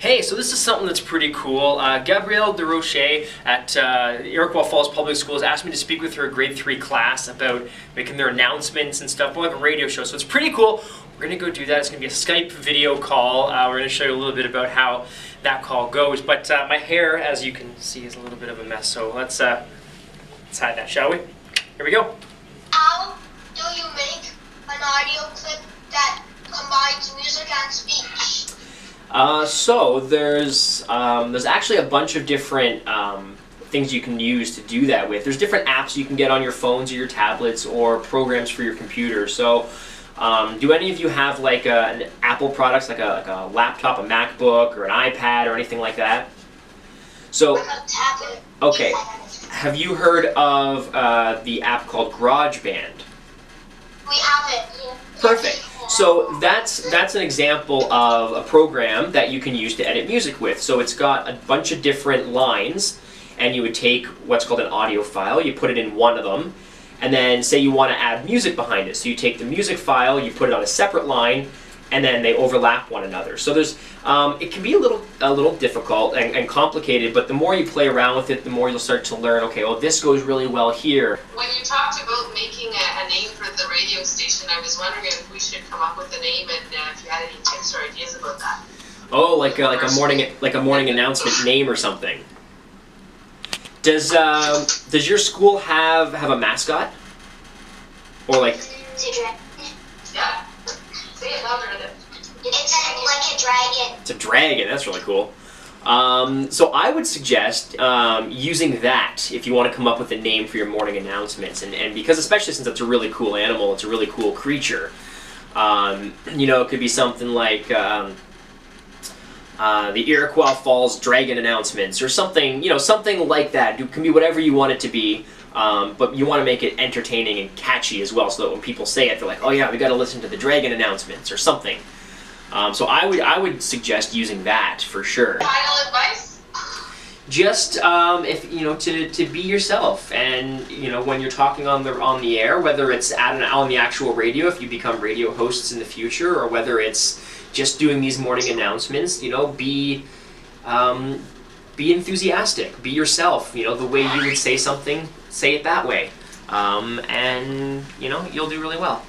Hey, so this is something that's pretty cool. Gabrielle DeRoche at Iroquois Falls Public School has asked me to speak with her grade 3 class about making their announcements and stuff, more like a radio show. So it's pretty cool. We're going to go do that. It's going to be a Skype video call. We're going to show you a little bit about how that call goes. But my hair, as you can see, is a little bit of a mess. So let's hide that, shall we? Here we go. How do you make an audio clip that combines music and speech? So there's actually a bunch of different things you can use to do that with. There's different apps you can get on your phones or your tablets or programs for your computer. So do any of you have like an Apple products, like a laptop, a MacBook, or an iPad, or anything like that? So, okay, have you heard of the app called GarageBand? We have it. Perfect. So that's an example of a program that you can use to edit music with. So it's got a bunch of different lines, and you would take what's called an audio file, you put it in one of them, and then say you want to add music behind it. So you take the music file, you put it on a separate line, and then they overlap one another. So there's, it can be a little difficult and complicated, but the more you play around with it, the more you'll start to learn, okay, well this goes really well here. When you talked about making a name for the radio station, I was wondering if we should come up with a name and if you had any tips or ideas about that. Oh, like a morning announcement name or something. Does your school have a mascot? Or like? Yeah. Say it louder. It's like a dragon. It's a dragon. That's really cool. So I would suggest using that if you want to come up with a name for your morning announcements, and because especially since it's a really cool animal, it's a really cool creature. You know, it could be something like the Iroquois Falls Dragon announcements, or something. You know, something like that. It can be whatever you want it to be. But you want to make it entertaining and catchy as well, so that when people say it, they're like, "Oh yeah, we got to listen to the dragon announcements" or something. So I would suggest using that for sure. Final advice? Just if you know to be yourself, and you know when you're talking on the air, whether it's on the actual radio if you become radio hosts in the future, or whether it's just doing these morning announcements, you know, be enthusiastic, be yourself. You know, the way you would say something, say it that way, and you know you'll do really well.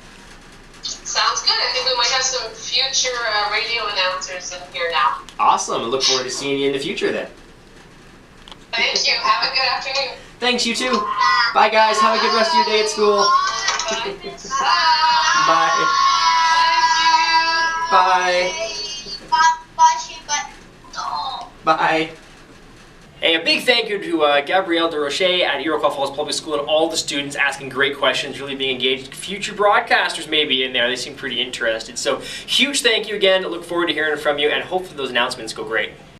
Sounds good. I think we might have some future radio announcers in here now. Awesome. I look forward to seeing you in the future then. Thank you. Have a good afternoon. Thanks, you too. Bye guys. Have a good rest of your day at school. Bye. Bye. Bye. Hey, a big thank you to Gabrielle DeRoche at Iroquois Falls Public School and all the students asking great questions, really being engaged. Future broadcasters may be in there. They seem pretty interested. So huge thank you again. Look forward to hearing from you, and hopefully those announcements go great.